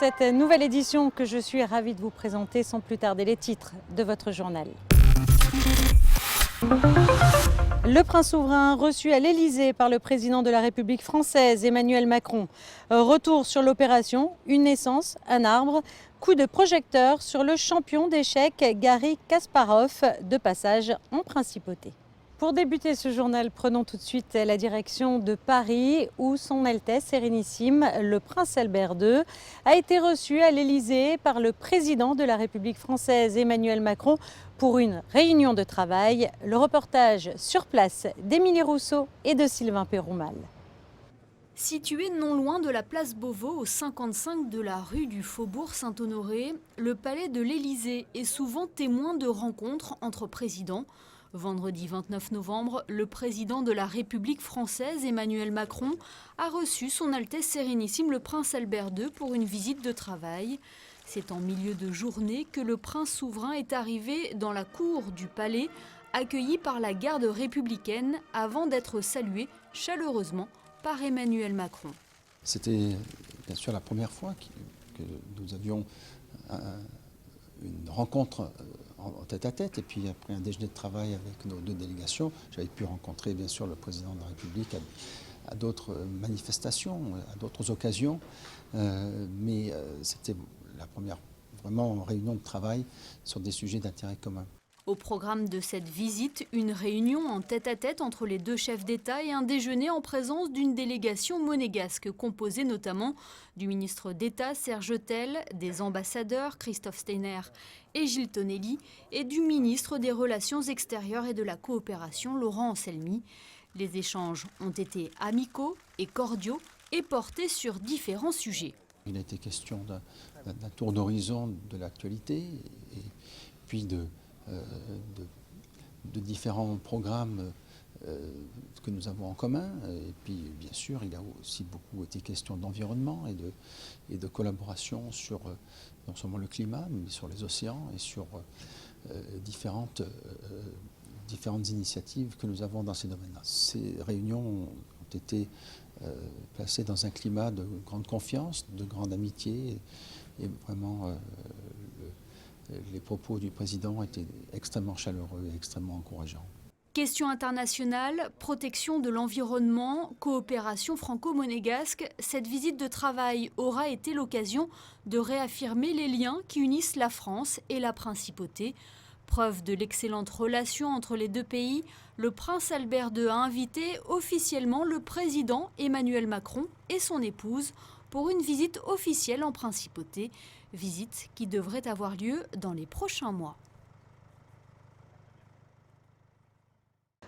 cette nouvelle édition que je suis ravie de vous présenter sans plus tarder les titres de votre journal. Le prince souverain reçu à l'Élysée par le président de la République française Emmanuel Macron. Retour sur l'opération, une naissance, un arbre, coup de projecteur sur le champion d'échecs Garry Kasparov, de passage en principauté. Pour débuter ce journal, prenons tout de suite la direction de Paris où son Altesse Sérénissime, le prince Albert II, a été reçu à l'Élysée par le président de la République française Emmanuel Macron pour une réunion de travail. Le reportage sur place d'Émilie Rousseau et de Sylvain Péroumal. Situé non loin de la place Beauvau, au 55 de la rue du Faubourg Saint-Honoré, le palais de l'Élysée est souvent témoin de rencontres entre présidents. Vendredi 29 novembre, le président de la République française, Emmanuel Macron, a reçu son Altesse Sérénissime le prince Albert II pour une visite de travail. C'est en milieu de journée que le prince souverain est arrivé dans la cour du palais, accueilli par la garde républicaine avant d'être salué chaleureusement par Emmanuel Macron. C'était bien sûr la première fois que nous avions une rencontre en tête-à-tête, et puis après un déjeuner de travail avec nos deux délégations, j'avais pu rencontrer bien sûr le président de la République à d'autres manifestations, à d'autres occasions, mais c'était la première vraiment réunion de travail sur des sujets d'intérêt commun. Au programme de cette visite, une réunion en tête-à-tête entre les deux chefs d'État et un déjeuner en présence d'une délégation monégasque composée notamment du ministre d'État Serge Autel, des ambassadeurs Christophe Steiner et Gilles Tonelli et du ministre des Relations extérieures et de la coopération Laurent Anselmi. Les échanges ont été amicaux et cordiaux et portés sur différents sujets. Il a été question d'un tour d'horizon de l'actualité et puis de différents programmes que nous avons en commun. Et puis, bien sûr, il a aussi beaucoup été question d'environnement et de collaboration sur non seulement le climat, mais sur les océans et sur différentes initiatives que nous avons dans ces domaines-là. Ces réunions ont été placées dans un climat de grande confiance, de grande amitié, et vraiment les propos du président étaient extrêmement chaleureux et extrêmement encourageants. Questions internationales, protection de l'environnement, coopération franco-monégasque, cette visite de travail aura été l'occasion de réaffirmer les liens qui unissent la France et la principauté. Preuve de l'excellente relation entre les deux pays, le prince Albert II a invité officiellement le président Emmanuel Macron et son épouse pour une visite officielle en principauté, visite qui devrait avoir lieu dans les prochains mois.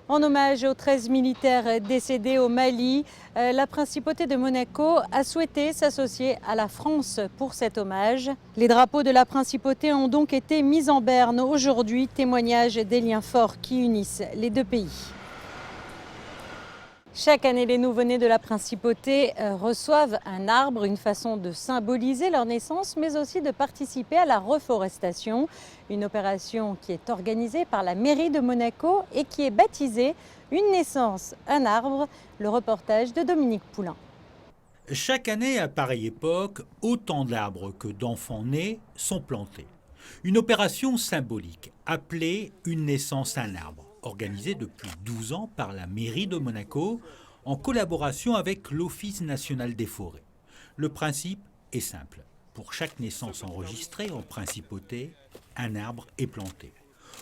En hommage aux 13 militaires décédés au Mali, la principauté de Monaco a souhaité s'associer à la France pour cet hommage. Les drapeaux de la principauté ont donc été mis en berne aujourd'hui, témoignage des liens forts qui unissent les deux pays. Chaque année, les nouveau-nés de la principauté reçoivent un arbre, une façon de symboliser leur naissance, mais aussi de participer à la reforestation. Une opération qui est organisée par la mairie de Monaco et qui est baptisée « Une naissance, un arbre », le reportage de Dominique Poulain. Chaque année, à pareille époque, autant d'arbres que d'enfants nés sont plantés. Une opération symbolique appelée « Une naissance, un arbre ». Organisé depuis 12 ans par la mairie de Monaco en collaboration avec l'Office national des forêts. Le principe est simple. Pour chaque naissance enregistrée en principauté, un arbre est planté.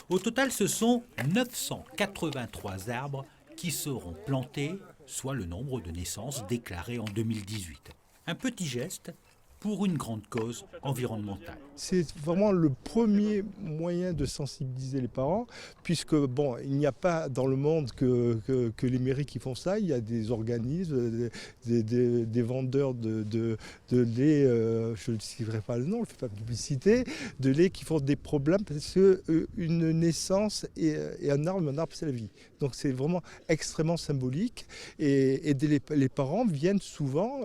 Au total, ce sont 983 arbres qui seront plantés, soit le nombre de naissances déclarées en 2018. Un petit geste pour une grande cause environnementale. C'est vraiment le premier moyen de sensibiliser les parents, puisque bon, il n'y a pas dans le monde que les mairies qui font ça. Il y a des organismes, des vendeurs de lait, je ne citerai pas le nom, je ne fais pas de publicité, de lait qui font des problèmes parce qu'une naissance et un arbre c'est la vie. Donc c'est vraiment extrêmement symbolique et les parents viennent souvent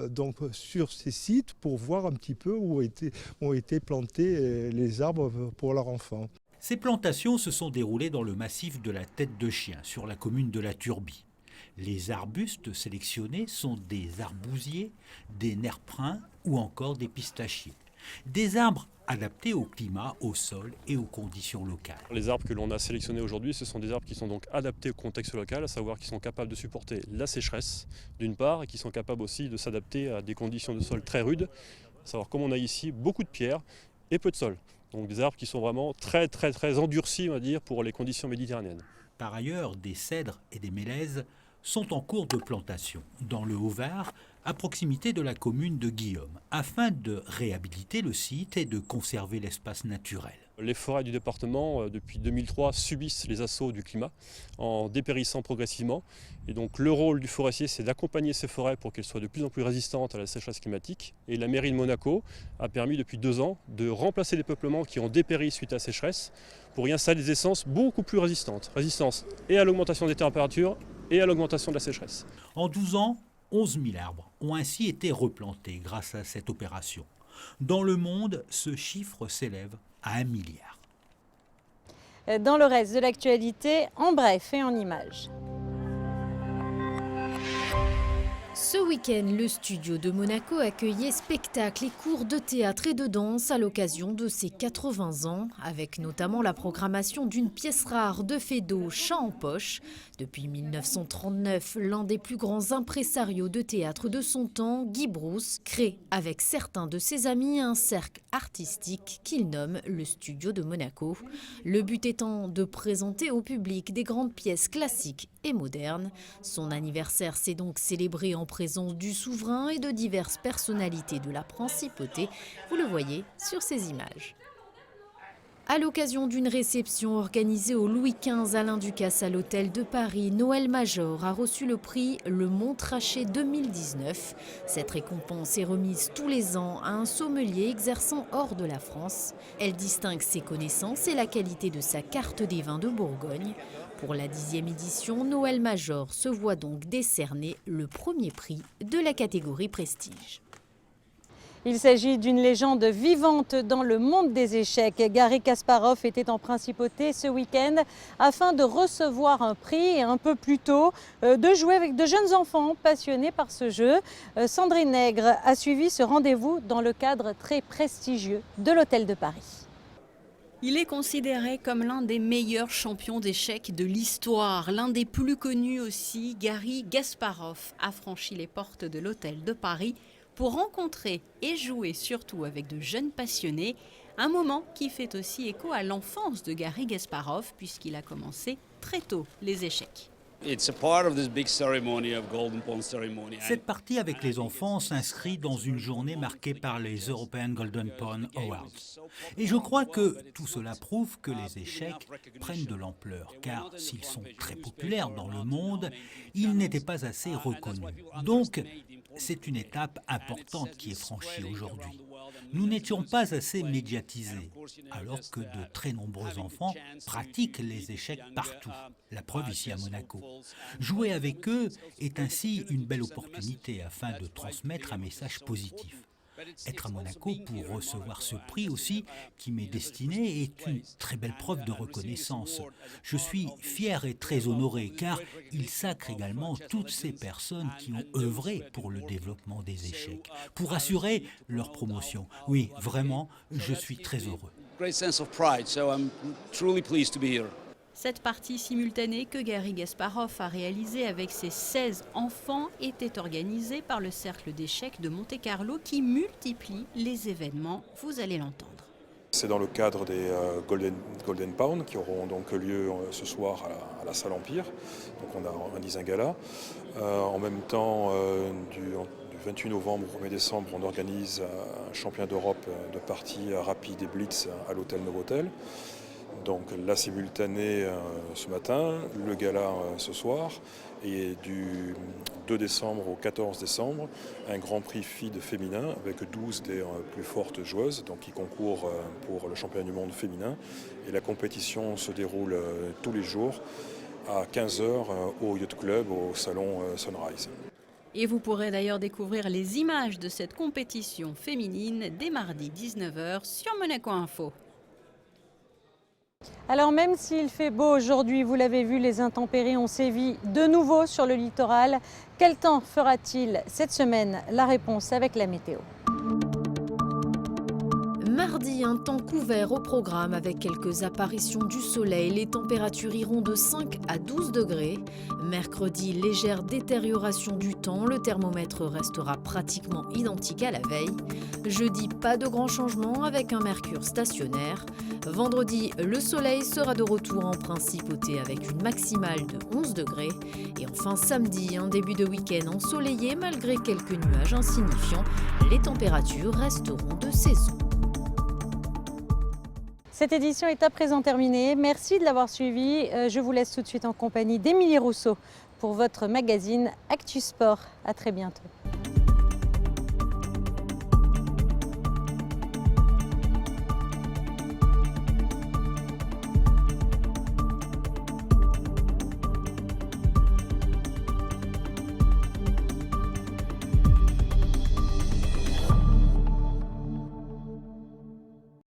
donc sur ces sites pour voir un petit peu où ont été plantés les arbres pour leurs enfants. Ces plantations se sont déroulées dans le massif de la Tête de Chien, sur la commune de la Turbie. Les arbustes sélectionnés sont des arbousiers, des nerprins ou encore des pistachiers. Des arbres adaptés au climat, au sol et aux conditions locales. Les arbres que l'on a sélectionnés aujourd'hui, ce sont des arbres qui sont donc adaptés au contexte local, à savoir qu'ils sont capables de supporter la sécheresse d'une part et qui sont capables aussi de s'adapter à des conditions de sol très rudes, à savoir comme on a ici beaucoup de pierres et peu de sol. Donc des arbres qui sont vraiment très endurcis, on va dire, pour les conditions méditerranéennes. Par ailleurs, des cèdres et des mélèzes sont en cours de plantation dans le Haut-Var, à proximité de la commune de Guillaume, afin de réhabiliter le site et de conserver l'espace naturel. Les forêts du département, depuis 2003, subissent les assauts du climat en dépérissant progressivement. Et donc le rôle du forestier, c'est d'accompagner ces forêts pour qu'elles soient de plus en plus résistantes à la sécheresse climatique. Et la mairie de Monaco a permis depuis 2 ans de remplacer les peuplements qui ont dépéri suite à la sécheresse pour y installer des essences beaucoup plus résistantes. Résistance et à l'augmentation des températures et à l'augmentation de la sécheresse. En 12 ans, 11 000 arbres ont ainsi été replantés grâce à cette opération. Dans le monde, ce chiffre s'élève à 1 milliard. Dans le reste de l'actualité, en bref et en images. Ce week-end, le studio de Monaco accueillait spectacles et cours de théâtre et de danse à l'occasion de ses 80 ans, avec notamment la programmation d'une pièce rare de Feydeau, Chat en poche. Depuis 1939, l'un des plus grands impresarios de théâtre de son temps, Guy Brousse, crée avec certains de ses amis un cercle artistique qu'il nomme le studio de Monaco. Le but étant de présenter au public des grandes pièces classiques et modernes. Son anniversaire s'est donc célébré en présence du souverain et de diverses personnalités de la principauté. Vous le voyez sur ces images. À l'occasion d'une réception organisée au Louis XV Alain Ducasse à l'hôtel de Paris, Noël Major a reçu le prix Le Montrachet 2019. Cette récompense est remise tous les ans à un sommelier exerçant hors de la France. Elle distingue ses connaissances et la qualité de sa carte des vins de Bourgogne. Pour la 10e édition, Noël Major se voit donc décerner le premier prix de la catégorie Prestige. Il s'agit d'une légende vivante dans le monde des échecs. Garry Kasparov était en principauté ce week-end afin de recevoir un prix et un peu plus tôt de jouer avec de jeunes enfants passionnés par ce jeu. Sandrine Nègre a suivi ce rendez-vous dans le cadre très prestigieux de l'Hôtel de Paris. Il est considéré comme l'un des meilleurs champions d'échecs de l'histoire, l'un des plus connus aussi. Garry Kasparov a franchi les portes de l'Hôtel de Paris pour rencontrer et jouer surtout avec de jeunes passionnés, un moment qui fait aussi écho à l'enfance de Garry Kasparov puisqu'il a commencé très tôt les échecs. Cette partie avec les enfants s'inscrit dans une journée marquée par les European Golden Pawn Awards. Et je crois que tout cela prouve que les échecs prennent de l'ampleur, car s'ils sont très populaires dans le monde, ils n'étaient pas assez reconnus. Donc, c'est une étape importante qui est franchie aujourd'hui. Nous n'étions pas assez médiatisés, alors que de très nombreux enfants pratiquent les échecs partout. La preuve ici à Monaco. Jouer avec eux est ainsi une belle opportunité afin de transmettre un message positif. Être à Monaco pour recevoir ce prix aussi, qui m'est destiné, est une très belle preuve de reconnaissance. Je suis fier et très honoré, car il sacre également toutes ces personnes qui ont œuvré pour le développement des échecs, pour assurer leur promotion. Oui, vraiment, je suis très heureux. Cette partie simultanée que Garry Kasparov a réalisée avec ses 16 enfants était organisée par le Cercle d'échecs de Monte-Carlo qui multiplie les événements, vous allez l'entendre. C'est dans le cadre des Golden Pawn qui auront donc lieu ce soir à la salle Empire. Donc on organise un gala. En même temps, du 28 novembre au 1er décembre, on organise un championnat d'Europe de parties rapides et blitz à l'hôtel Novotel. Donc la simultanée ce matin, le gala ce soir, et du 2 décembre au 14 décembre, un grand prix FIDE féminin avec 12 des plus fortes joueuses donc qui concourent pour le championnat du monde féminin. Et la compétition se déroule tous les jours à 15h au Yacht Club, au salon Sunrise. Et vous pourrez d'ailleurs découvrir les images de cette compétition féminine dès mardi 19h sur Monaco Info. Alors même s'il fait beau aujourd'hui, vous l'avez vu, les intempéries ont sévi de nouveau sur le littoral. Quel temps fera-t-il cette semaine? La réponse avec la météo. Mardi, un temps couvert au programme avec quelques apparitions du soleil. Les températures iront de 5 à 12 degrés. Mercredi, légère détérioration du temps. Le thermomètre restera pratiquement identique à la veille. Jeudi, pas de grands changements avec un mercure stationnaire. Vendredi, le soleil sera de retour en principauté avec une maximale de 11 degrés. Et enfin samedi, un début de week-end ensoleillé malgré quelques nuages insignifiants. Les températures resteront de saison. Cette édition est à présent terminée. Merci de l'avoir suivi. Je vous laisse tout de suite en compagnie d'Émilie Rousseau pour votre magazine Actu Sport. À très bientôt.